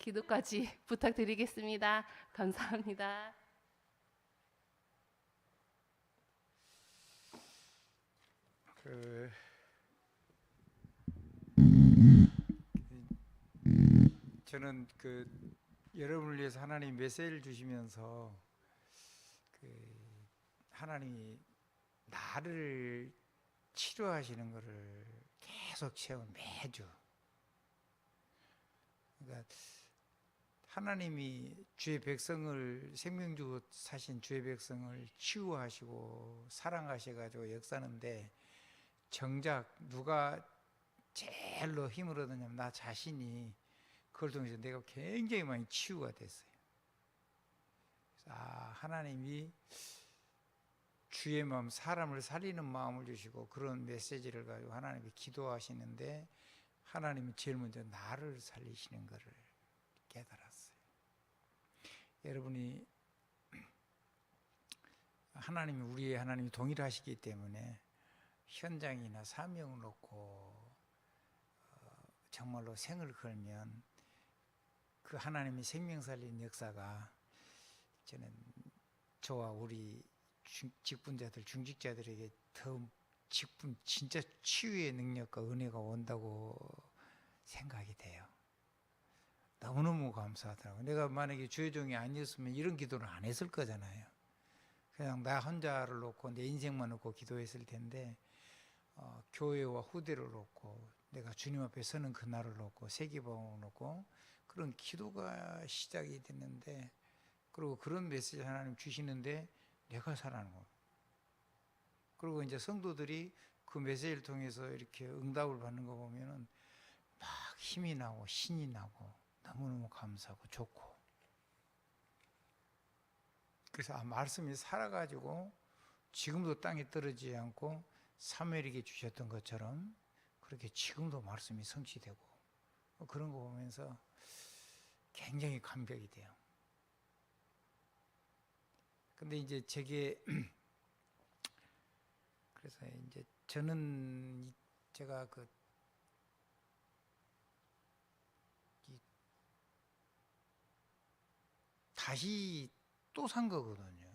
기도까지 부탁드리겠습니다. 감사합니다. 그 저는 여러분을 위해서 하나님 메시지를 주시면서 하나님이 나를 치료하시는 것을 계속 체험 매주. 그러니까 하나님이 주의 백성을 생명 주고 사신 주의 백성을 치유하시고 사랑하셔가지고 역사하는데 정작 누가 제일로 힘을 얻었냐면 나 자신이 그걸 통해서 내가 굉장히 많이 치유가 됐어요. 그래서 하나님이 주의 마음, 사람을 살리는 마음을 주시고 그런 메시지를 가지고 하나님이 기도하시는데 하나님이 제일 먼저 나를 살리시는 것을 깨달았어요. 여러분이 하나님이 우리의 하나님이 동일하시기 때문에 현장이나 사명을 놓고 정말로 생을 걸면 그 하나님이 생명 살리는 역사가 저는 저와 우리 직분자들, 중직자들에게 더 직분, 진짜 치유의 능력과 은혜가 온다고 생각이 돼요. 너무너무 감사하더라고요. 내가 만약에 주의 종이 아니었으면 이런 기도를 안 했을 거잖아요. 그냥 나 혼자를 놓고 내 인생만 놓고 기도했을 텐데 교회와 후대를 놓고 내가 주님 앞에 서는 그날을 놓고 세계방을 놓고 그런 기도가 시작이 됐는데 그리고 그런 메시지 하나님 주시는데 내가 살아가는 거예요. 그리고 이제 성도들이 그 메시지를 통해서 이렇게 응답을 받는 거 보면은 막 힘이 나고 신이 나고 너무너무 감사하고 좋고 그래서 말씀이 살아가지고 지금도 땅에 떨어지지 않고 사무엘에게 주셨던 것처럼 그렇게 지금도 말씀이 성취되고 그런 거 보면서 굉장히 감격이 돼요. 근데 이제 제게 그래서 이제 저는 제가 다시 또 산 거거든요.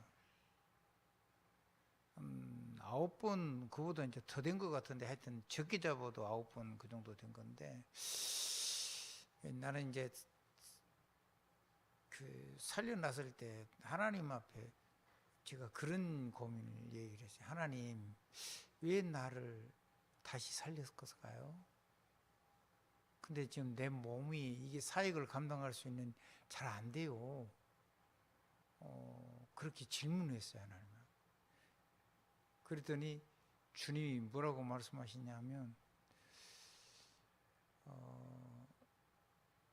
9번 그보다 이제 더 된 것 같은데 하여튼 적게 잡아도 9번 그 정도 된 건데 나는 이제 살려놨을 때 하나님 앞에 제가 그런 고민을 얘기를 했어요. 하나님 왜 나를 다시 살렸을까요? 근데 지금 내 몸이 이게 사역을 감당할 수 있는 잘 안 돼요. 그렇게 질문했어요 하나님. 그랬더니 주님이 뭐라고 말씀하시냐면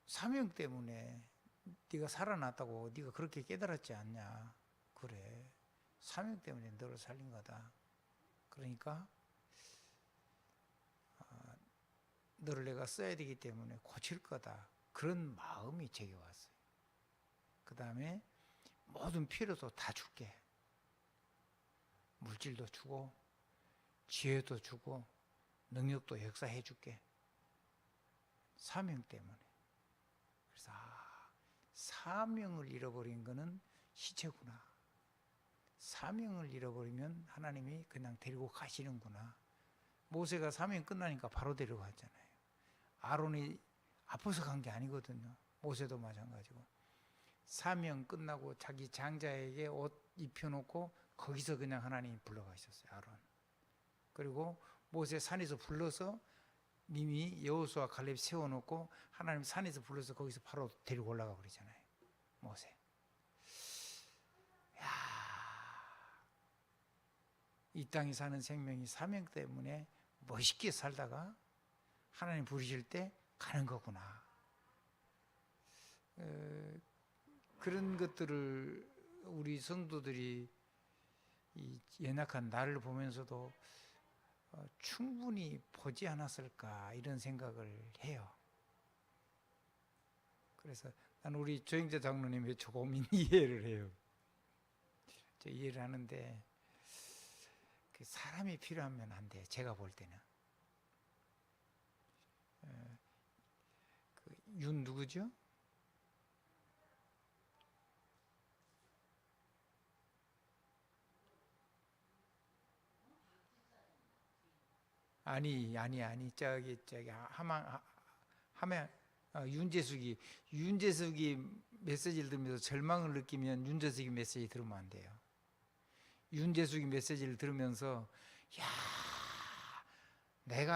사명 때문에 네가 살아났다고 네가 그렇게 깨달았지 않냐. 그래 사명 때문에 너를 살린 거다. 그러니까 너를 내가 써야 되기 때문에 고칠 거다. 그런 마음이 제게 왔어요. 그 다음에 모든 필요도 다 줄게. 물질도 주고 지혜도 주고 능력도 역사해 줄게. 사명 때문에. 그래서 사명을 잃어버린 거는 시체구나. 사명을 잃어버리면 하나님이 그냥 데리고 가시는구나. 모세가 사명 끝나니까 바로 데려갔잖아요. 아론이 아파서 간 게 아니거든요. 모세도 마찬가지고. 사명 끝나고 자기 장자에게 옷 입혀놓고 거기서 그냥 하나님이 불러가셨어요. 아론. 그리고 모세 산에서 불러서 이미 여호수아 갈렙 세워놓고 하나님 산에서 불러서 거기서 바로 데리고 올라가 버리잖아요. 모세. 야, 이 땅에 사는 생명이 사명 때문에 멋있게 살다가 하나님 부르실 때 가는 거구나. 그런 것들을 우리 성도들이 이 연약한 나를 보면서도 충분히 보지 않았을까 이런 생각을 해요. 그래서 난 우리 조영재 장로님의 조금 이해를 해요. 저 이해를 하는데 사람이 필요하면 안 돼. 제가 볼 때는 윤 누구죠? 아니 저기 하면 윤재숙이 메시지를 들으면서 절망을 느끼면 윤재숙이 메시지 들으면 안 돼요. 윤재숙이 메시지를 들으면서 야,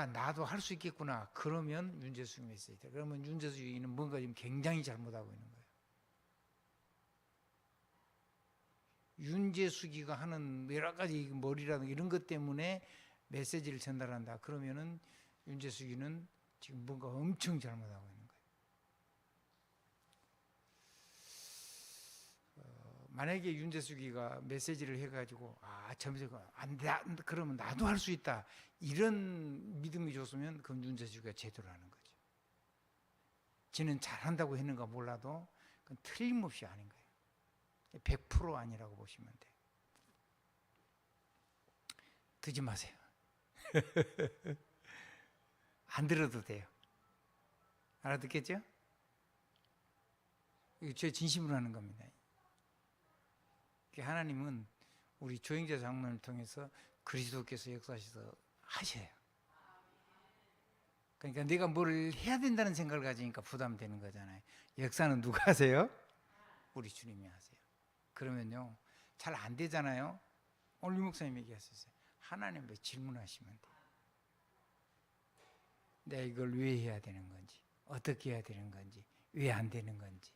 나도 할 수 있겠구나. 그러면 윤재숙이 메시지 들어. 그러면 윤재숙이는 뭔가 지금 굉장히 잘못하고 있는 거예요. 윤재숙이가 하는 여러 가지 머리라든가 이런 것 때문에 메시지를 전달한다. 그러면은 윤재숙이는 지금 뭔가 엄청 잘못하고 있는 거예요. 만약에 윤재숙이가 메시지를 해가지고 그러면 나도 할 수 있다. 이런 믿음이 줬으면 그럼 윤재숙이가 제대로 하는 거죠. 지는 잘한다고 했는가 몰라도 그건 틀림없이 아닌 거예요. 100% 아니라고 보시면 돼요. 듣지 마세요. 안 들어도 돼요. 알아듣겠죠? 이거 제 진심으로 하는 겁니다. 하나님은 우리 조영자 장로를 통해서 그리스도께서 역사하셔서 하셔요. 그러니까 내가 뭘 해야 된다는 생각을 가지니까 부담되는 거잖아요. 역사는 누가 하세요? 우리 주님이 하세요. 그러면요, 잘 안 되잖아요. 오늘 유 목사님 얘기하셨어요. 하나님께 질문하시면 돼요. 내가 이걸 왜 해야 되는 건지, 어떻게 해야 되는 건지, 왜 안 되는 건지.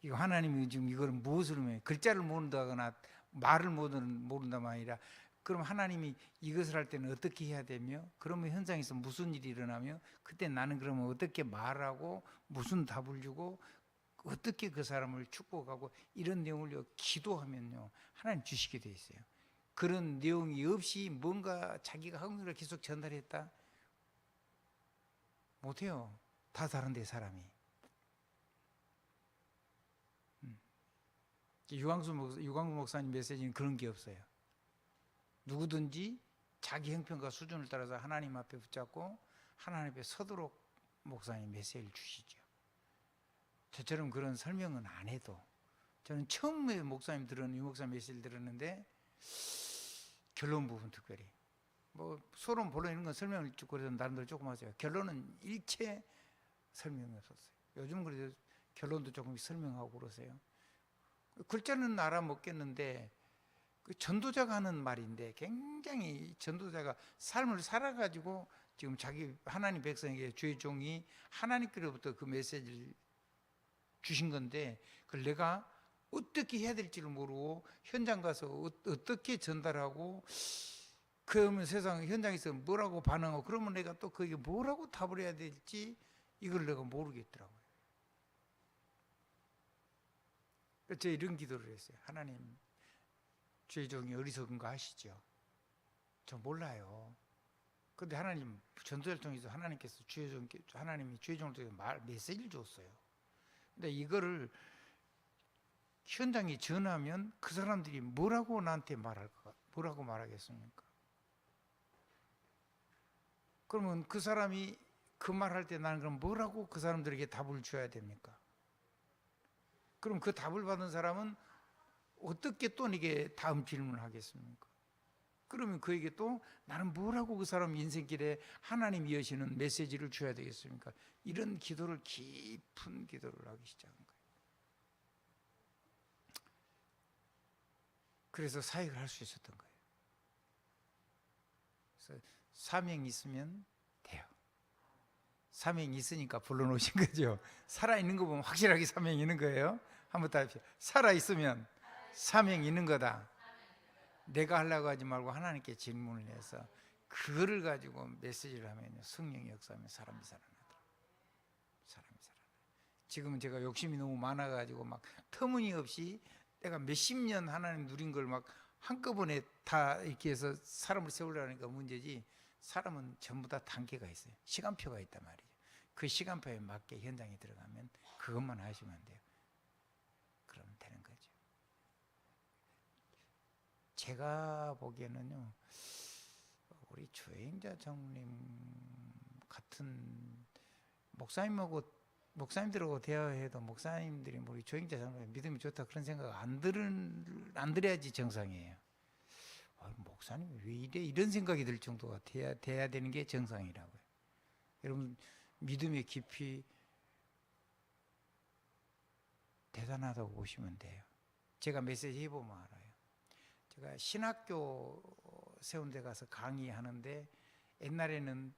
이거 하나님이 지금 이걸 무엇으로 해? 글자를 모른다거나 말을 모른다가 아니라, 그럼 하나님이 이것을 할 때는 어떻게 해야 되며, 그러면 현장에서 무슨 일이 일어나며, 그때 나는 그러면 어떻게 말하고 무슨 답을 주고 어떻게 그 사람을 축복하고, 이런 내용을 기도하면요 하나님 주시게 돼 있어요. 그런 내용이 없이 뭔가 자기가 하는 걸 계속 전달했다? 못해요. 다 다른데 사람이. 유광수 목사님 메시지는 그런 게 없어요. 누구든지 자기 형편과 수준을 따라서 하나님 앞에 붙잡고 하나님 앞에 서도록 목사님 메시지를 주시죠. 저처럼 그런 설명은 안 해도, 저는 처음에 유 목사님 메시지를 들었는데 결론 부분 특별히 서론 본론 이런 건 설명을 쭉 그래서 나름대로 조금 하세요. 결론은 일체 설명이 없었어요. 요즘 그래도 결론도 조금 설명하고 그러세요. 글자는 알아먹겠는데 그 전도자가 하는 말인데, 굉장히 전도자가 삶을 살아가지고 지금 자기 하나님 백성에게 주의 종이 하나님께로부터 그 메시지를 주신 건데, 그걸 내가 어떻게 해야 될지를 모르고 현장 가서 어떻게 전달하고, 그러면 세상 현장에서 뭐라고 반응하고, 그러면 내가 또 거기에 뭐라고 답을 해야 될지 이걸 내가 모르겠더라고요. 그래서 이런 기도를 했어요. 하나님, 주의 종이 어리석은 거 아시죠? 저 몰라요. 그런데 하나님 전도를 통해서 하나님께서 하나님이 주의 종을 통해서 메시지를 줬어요. 근데 이거를 현장에 전하면 그 사람들이 뭐라고 나한테 뭐라고 말하겠습니까? 그러면 그 사람이 그 말할 때 나는 그럼 뭐라고 그 사람들에게 답을 줘야 됩니까? 그럼 그 답을 받은 사람은 어떻게 또 이게 다음 질문을 하겠습니까? 그러면 그에게 또 나는 뭐라고 그 사람 인생길에 하나님이 여시는 메시지를 줘야 되겠습니까? 이런 기도를, 깊은 기도를 하기 시작한 거예요. 그래서 사역을 할 수 있었던 거예요. 그래서 사명이 있으면 돼요. 사명이 있으니까 불러놓으신 거죠. 살아있는 거 보면 확실하게 사명이 있는 거예요. 한번 더 합시다. 살아있으면 사명이 있는 거다. 내가 하려고 하지 말고 하나님께 질문을 해서 그거를 가지고 메시지를 하면 성령이 역사하면 사람이 살아나더라고요. 사람이 살아나요. 지금은 제가 욕심이 너무 많아가지고 막 터무니없이 내가 몇십 년 하나님 누린 걸 막 한꺼번에 다 이렇게 해서 사람을 세우려니까 문제지, 사람은 전부 다 단계가 있어요. 시간표가 있단 말이죠. 그 시간표에 맞게 현장에 들어가면 그것만 하시면 돼요. 그러면 되는 거죠. 제가 보기에는요, 우리 조행자 장로님 같은 목사님들하고 대화해도 목사님들이 우리 조행자 장로님 믿음이 좋다 그런 생각 안 들어야지 정상이에요. 목사님 왜 이래? 이런 생각이 들 정도가 돼야 되는 게 정상이라고요. 여러분 믿음의 깊이 대단하다고 보시면 돼요. 제가 메시지 해보면 알아요. 제가 신학교 세운 데 가서 강의하는데 옛날에는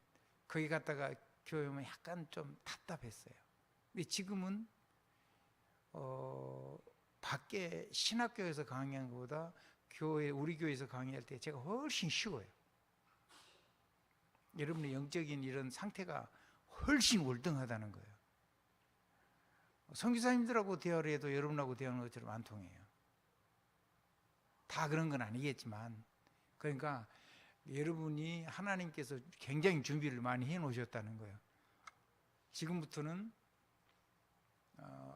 거기 갔다가 교회 오면 약간 좀 답답했어요. 근데 지금은 밖에 신학교에서 강의하는 것보다 우리 교회에서 강의할 때 제가 훨씬 쉬워요. 여러분의 영적인 이런 상태가 훨씬 월등하다는 거예요. 선교사님들하고 대화를 해도 여러분하고 대화하는 것처럼 안 통해요. 다 그런 건 아니겠지만, 그러니까 여러분이 하나님께서 굉장히 준비를 많이 해 놓으셨다는 거예요. 지금부터는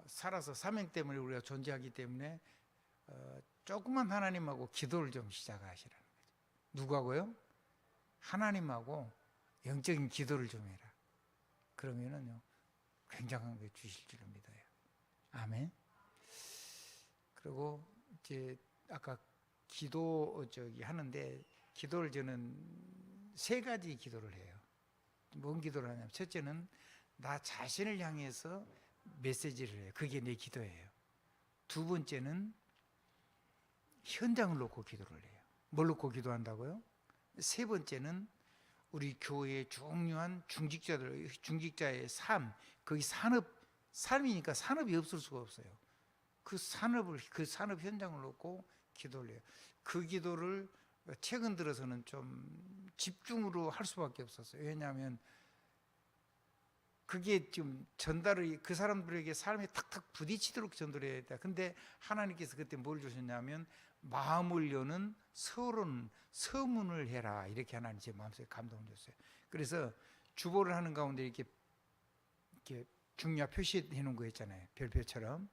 살아서 사명 때문에 우리가 존재하기 때문에 조금만 하나님하고 기도를 좀 시작하시라는 거죠. 누구하고요? 하나님하고 영적인 기도를 좀 해라. 그러면은요 굉장한 거 주실 줄 믿어요. 아멘. 그리고 이제 아까 기도 하는데 기도를 저는 3가지 기도를 해요. 뭔 기도를 하냐면 첫째는 나 자신을 향해서 메시지를 해요. 그게 내 기도예요. 2번째는 현장을 놓고 기도를 해요. 뭘 놓고 기도한다고요? 3번째는 우리 교회의 중요한 중직자의 삶, 거기 삶이니까 산업이 없을 수가 없어요. 그 산업 현장을 놓고 기도를 해요. 그 기도를 최근 들어서는 좀 집중으로 할 수밖에 없었어요. 왜냐하면 그게 지금 전달을 그 사람들에게 삶에 탁탁 부딪히도록 전달해야 돼. 근데 하나님께서 그때 뭘 주셨냐면 마음을 여는 서문을 해라. 이렇게 하나님 제 마음속에 감동을 줬어요. 그래서 주보를 하는 가운데 이렇게 중요 표시해 놓은 거 있잖아요. 별표처럼.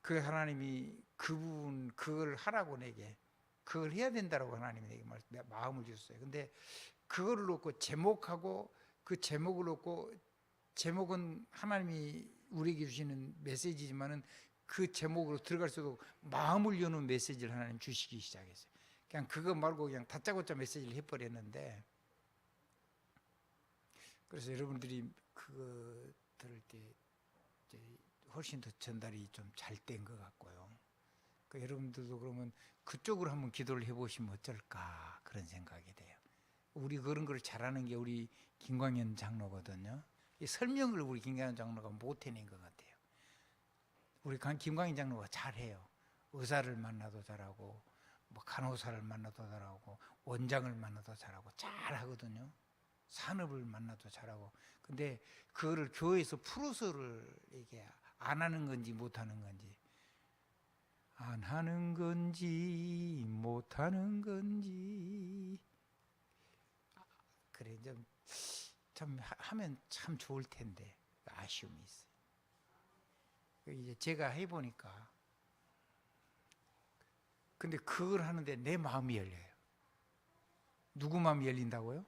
그 하나님이 그걸 하라고 내게 그걸 해야 된다라고 하나님이 내게 마음을 주셨어요. 근데 그거를 놓고 제목하고 그 제목을 놓고 제목은 하나님이 우리에게 주시는 메시지지만은 그 제목으로 들어갈 수도 마음을 여는 메시지를 하나님 주시기 시작했어요. 그냥 그거 말고 그냥 다짜고짜 메시지를 해버렸는데, 그래서 여러분들이 그거 들을 때 이제 훨씬 더 전달이 좀 잘 된 것 같고요. 그러니까 여러분들도 그러면 그쪽으로 한번 기도를 해보시면 어쩔까 그런 생각이 돼요. 우리 그런 걸 잘하는 게 우리 김광현 장로거든요. 이 설명을 우리 김광현 장로가 못 해낸 것 같아요. 우리 김광현 장로가 잘해요. 의사를 만나도 잘하고, 뭐 간호사를 만나도 잘하고, 원장을 만나도 잘하고 잘하거든요. 산업을 만나도 잘하고. 근데 그거를 교회에서 풀어서를 이게 안 하는 건지 못 하는 건지, 안 하는 건지 못 하는 건지, 그래 참 하면 참 좋을 텐데 아쉬움이 있어요. 이제 제가 해보니까, 근데 그걸 하는데 내 마음이 열려요. 누구 마음이 열린다고요?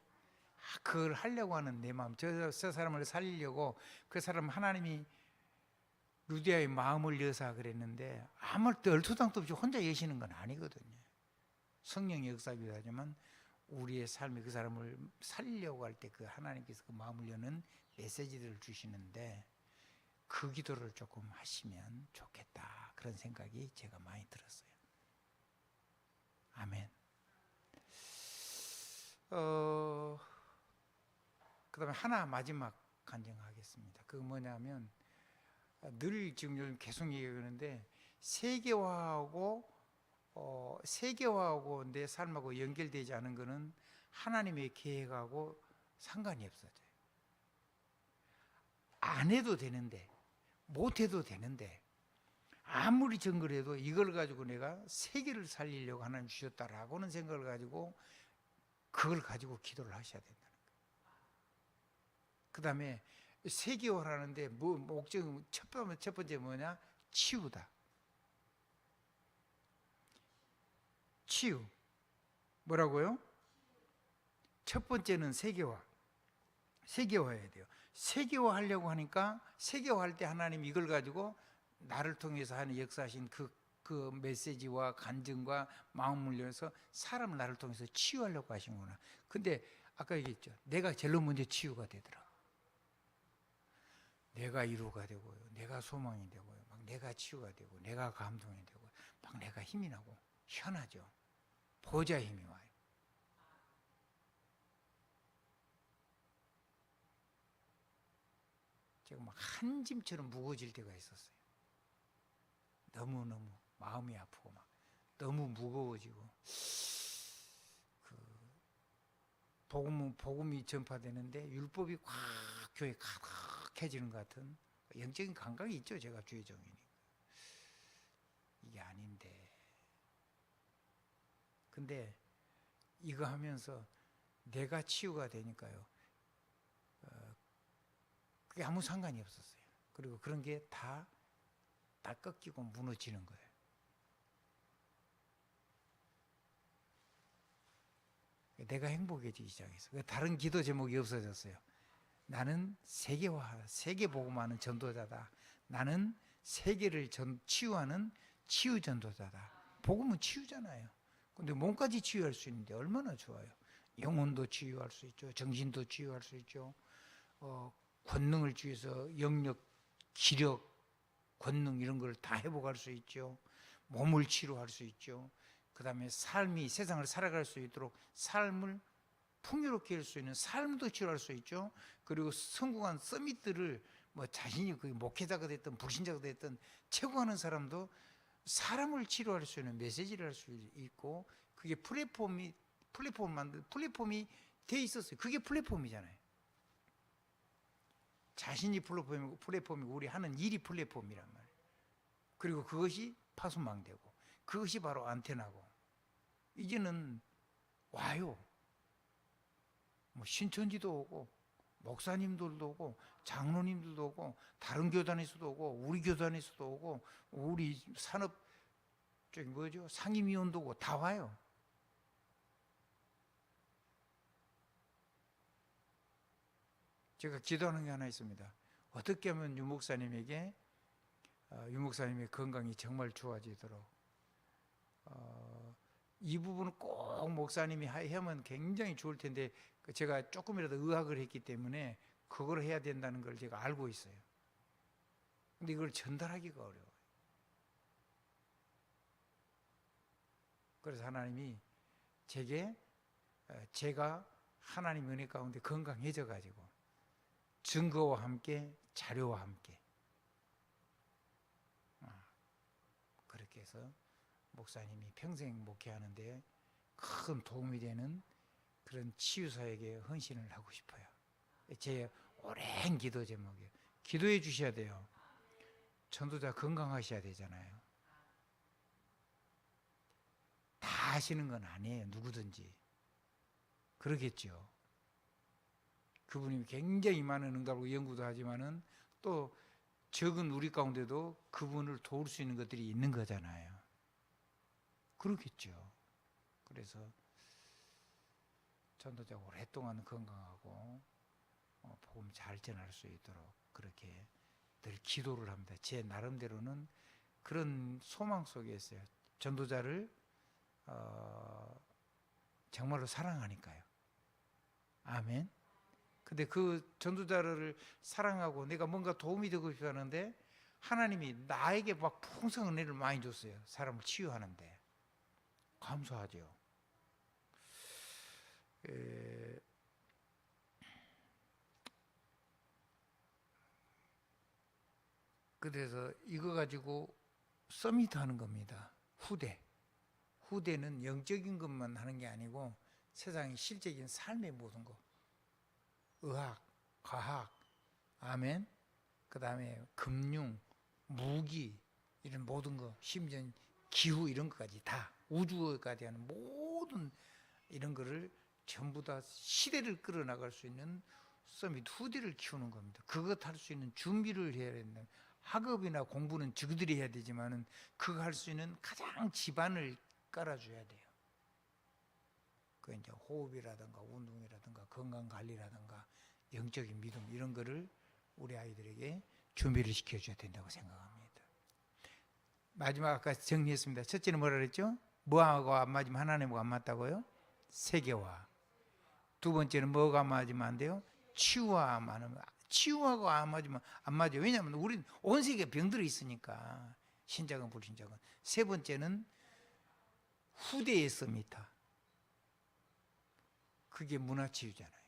그걸 하려고 하는 내 마음, 저 사람을 살리려고 그 사람 하나님이 루디아의 마음을 여사 그랬는데 아무 얼토당토 없이 혼자 여시는 건 아니거든요. 성령의 역사이기도 하지만 우리의 삶에 그 사람을 살리려고 할 때 그 하나님께서 그 마음을 여는 메시지들을 주시는데 그 기도를 조금 하시면 좋겠다 그런 생각이 제가 많이 들었어요. 아멘. 그 다음에 하나 마지막 간증하겠습니다. 그거 뭐냐면 늘 지금 요즘 계속 얘기하는데 세계화하고 내 삶하고 연결되지 않은 것은 하나님의 계획하고 상관이 없어져요. 안 해도 되는데 못 해도 되는데 아무리 정글해도 이걸 가지고 내가 세계를 살리려고 하나님 주셨다라고는 생각을 가지고 그걸 가지고 기도를 하셔야 된다는 거예요. 그 다음에 세계화라는데 목적 첫 번째 뭐냐? 치유다. 치유. 뭐라고요? 첫 번째는 세계화해야 돼요. 세계화하려고 하니까 세계화할 때 하나님 이걸 가지고 나를 통해서 하는 역사하신 그 메시지와 간증과 마음을 열어서 사람을 나를 통해서 치유하려고 하시는구나. 근데 아까 얘기했죠. 내가 제일 먼저 치유가 되더라. 내가 위로가 되고요. 내가 소망이 되고요. 막 내가 치유가 되고 내가 감동이 되고 막 내가 힘이 나고 현하죠. 보좌의 힘이 와요. 제가 막 한 짐처럼 무거워질 때가 있었어요. 너무너무 마음이 아프고 막 너무 무거워지고 그 복음이 전파되는데 율법이 확 교회에 가득해지는 것 같은 영적인 감각이 있죠. 제가 주의 종이니까. 이게 아닌데. 근데 이거 하면서 내가 치유가 되니까요. 그게 아무 상관이 없었어요. 그리고 그런 게 다 꺾이고 무너지는 거예요. 내가 행복해지기 시작했어요. 다른 기도 제목이 없어졌어요. 나는 세계 복음하는 전도자다. 나는 세계를 치유하는 치유 전도자다. 복음은 치유잖아요. 근데 몸까지 치유할 수 있는데 얼마나 좋아요. 영혼도 치유할 수 있죠. 정신도 치유할 수 있죠. 권능을 주해서 영력, 기력, 권능 이런 걸 다 회복할 수 있죠. 몸을 치료할 수 있죠. 그 다음에 삶이 세상을 살아갈 수 있도록 삶을 풍요롭게 할 수 있는 삶도 치료할 수 있죠. 그리고 성공한 서밋들을 뭐 자신이 그 목회자가 됐든 불신자가 됐든 최고하는 사람도 사람을 치료할 수 있는 메시지를 할 수 있고 그게 플랫폼이 돼 있었어요. 그게 플랫폼이잖아요. 자신이 플랫폼이고 우리 하는 일이 플랫폼이란 말이에요. 그리고 그것이 파수망되고 그것이 바로 안테나고 이제는 와요. 뭐 신천지도 오고 목사님들도 오고 장로님들도 오고 다른 교단에서도 오고 우리 교단에서도 오고 우리 산업 저기 뭐죠? 상임위원도 오고 다 와요. 제가 기도하는 게 하나 있습니다. 어떻게 하면 유 목사님의 건강이 정말 좋아지도록 이 부분은 꼭 목사님이 하면 굉장히 좋을 텐데 제가 조금이라도 의학을 했기 때문에 그걸 해야 된다는 걸 제가 알고 있어요. 근데 이걸 전달하기가 어려워요. 그래서 하나님이 제가 하나님 은혜 가운데 건강해져 가지고 증거와 함께 자료와 함께 그렇게 해서 목사님이 평생 목회하는데 큰 도움이 되는 그런 치유사에게 헌신을 하고 싶어요. 제 오랜 기도 제목이에요. 기도해 주셔야 돼요. 전도자 건강하셔야 되잖아요. 다 하시는 건 아니에요. 누구든지. 그러겠죠. 그분이 굉장히 많은 응답을 연구도 하지만은 또 적은 우리 가운데도 그분을 도울 수 있는 것들이 있는 거잖아요. 그렇겠죠. 그래서 전도자 오랫동안 건강하고 복음 잘 전할 수 있도록 그렇게 늘 기도를 합니다. 제 나름대로는 그런 소망 속에 있어요. 전도자를 정말로 사랑하니까요. 아멘. 근데 그 전도자를 사랑하고 내가 뭔가 도움이 되고 싶어 하는데 하나님이 나에게 막 풍성한 은혜를 많이 줬어요. 사람을 치유하는데. 감사하죠. 그래서 이거 가지고 서밋 하는 겁니다. 후대는 영적인 것만 하는 게 아니고 세상의 실제적인 삶의 모든 것. 의학, 과학, 아멘. 그 다음에 금융, 무기 이런 모든 거, 심지어 기후 이런 것까지 다 우주까지 하는 모든 이런 거를 전부 다 시대를 끌어나갈 수 있는 서밋 후대를 키우는 겁니다. 그것 할 수 있는 준비를 해야 된다. 학업이나 공부는 저들이 해야 되지만은 그거 할 수 있는 가장 기반을 깔아줘야 돼요. 그 이제 호흡이라든가 운동이라든가 건강 관리라든가 영적인 믿음 이런 거를 우리 아이들에게 준비를 시켜줘야 된다고 생각합니다. 마지막 아까 정리했습니다. 첫째는 뭐라 그랬죠? 뭐하고 안 맞으면 하나님하고 안 맞다고요? 세계와. 두 번째는 뭐가 안 맞으면 안 돼요? 치유와 안 맞으면, 치유하고 안 맞으면 안 맞아요. 왜냐하면 우린 온 세계에 병들어 있으니까. 신자건 불신자건. 세 번째는 후대의 서미타. 그게 문화치유잖아요.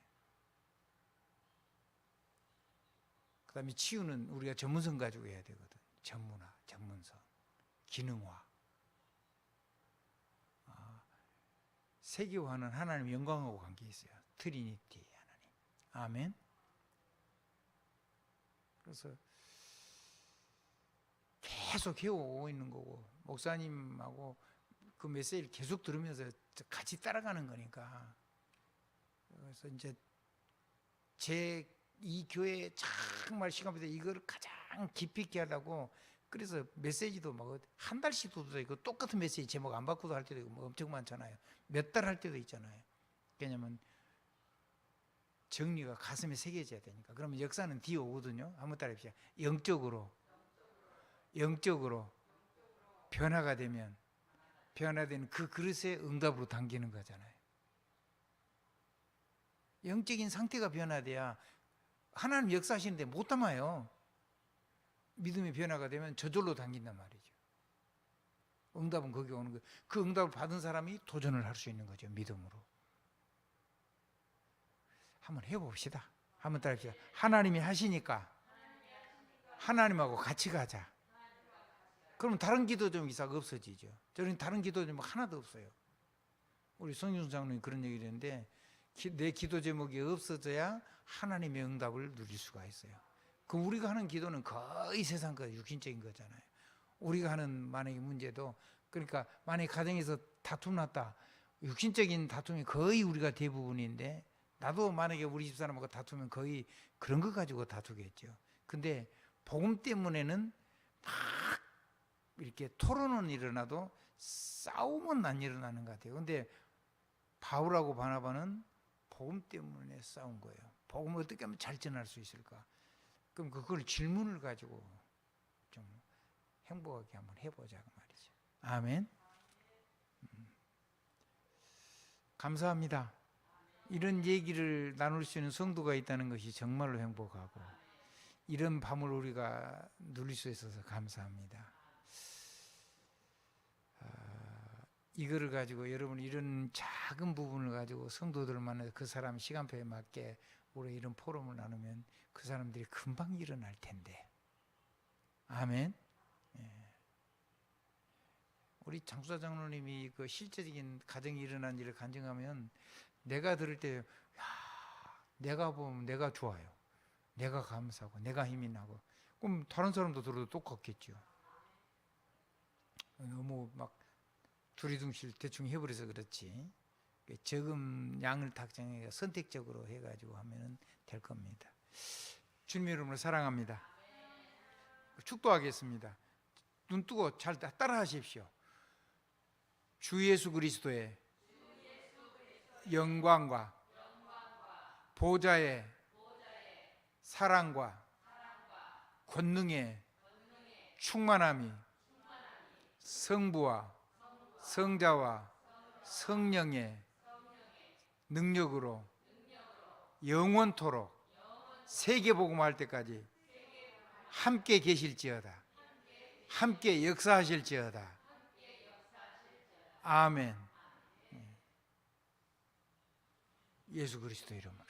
그 다음에 치유는 우리가 전문성 가지고 해야 되거든. 전문화, 전문성, 기능화. 세계화는 하나님 영광하고 관계 있어요. 트리니티 하나님. 아멘. 그래서 계속 해오고 있는 거고, 목사님하고 그 메시지를 계속 들으면서 같이 따라가는 거니까. 그래서 이제 이 교회에 정말 시간부터 이걸 가장 깊이 있게 하려고, 그래서 메시지도 막 한 달씩도 있고, 똑같은 메시지 제목 안 바꾸도 할 때도 있고, 뭐 엄청 많잖아요. 몇 달 할 때도 있잖아요. 왜냐면 정리가 가슴에 새겨져야 되니까. 그러면 역사는 뒤에 오거든요. 한번 따라합시다. 영적으로 변화가 되면, 변화되는 그 그릇에 응답으로 당기는 거잖아요. 영적인 상태가 변화돼야 하나님 역사하시는데 못 담아요. 믿음의 변화가 되면 저절로 당긴단 말이죠. 응답은 거기 오는 거예요. 그 응답을 받은 사람이 도전을 할 수 있는 거죠. 믿음으로. 한번 해봅시다. 한번 따라합시다. 하나님이 하시니까 하나님하고 같이 가자. 그럼 다른 기도 좀 이사가 없어지죠. 저는 다른 기도 좀 하나도 없어요. 우리 성윤 장로님 그런 얘기를 했는데, 내 기도 제목이 없어져야 하나님의 응답을 누릴 수가 있어요. 그 우리가 하는 기도는 거의 세상 거 육신적인 거잖아요. 우리가 하는 만약에 문제도, 그러니까 만약에 가정에서 다툼 났다, 육신적인 다툼이 거의 우리가 대부분인데, 나도 만약에 우리 집사람하고 다투면 거의 그런 거 가지고 다투겠죠. 근데 복음 때문에는 막 이렇게 토론은 일어나도 싸움은 안 일어나는 것 같아요. 근데 바울하고 바나바는 복음 때문에 싸운 거예요. 복음을 어떻게 하면 잘 전할 수 있을까? 그럼 그걸 질문을 가지고 좀 행복하게 한번 해보자고 말이죠. 아멘. 감사합니다. 이런 얘기를 나눌 수 있는 성도가 있다는 것이 정말로 행복하고, 이런 밤을 우리가 누릴 수 있어서 감사합니다. 이거를 가지고 여러분 이런 작은 부분을 가지고 성도들을 만나서 그 사람 시간표에 맞게 우리 이런 포럼을 나누면 그 사람들이 금방 일어날 텐데. 아멘. 예. 우리 장수사 장로님이 그 실제적인 가정에 일어난 일을 간증하면 내가 들을 때, 야, 내가 보면 내가 좋아요. 내가 감사하고 내가 힘이 나고. 그럼 다른 사람도 들어도 똑같겠죠. 너무 막 두리둥실 대충 해버려서 그렇지. 적은 양을 탁정해 선택적으로 해가지고 하면 될 겁니다. 주님 여러분을 사랑합니다. 축도하겠습니다. 눈 뜨고 잘 따라 하십시오. 주 예수 그리스도의 영광과 보좌의 사랑과 권능의 충만함이 성부와 성자와 성령의 능력으로 영원토록 세계복음할 때까지 함께 계실지어다. 함께 역사하실지어다. 아멘. 예수 그리스도 이름으로.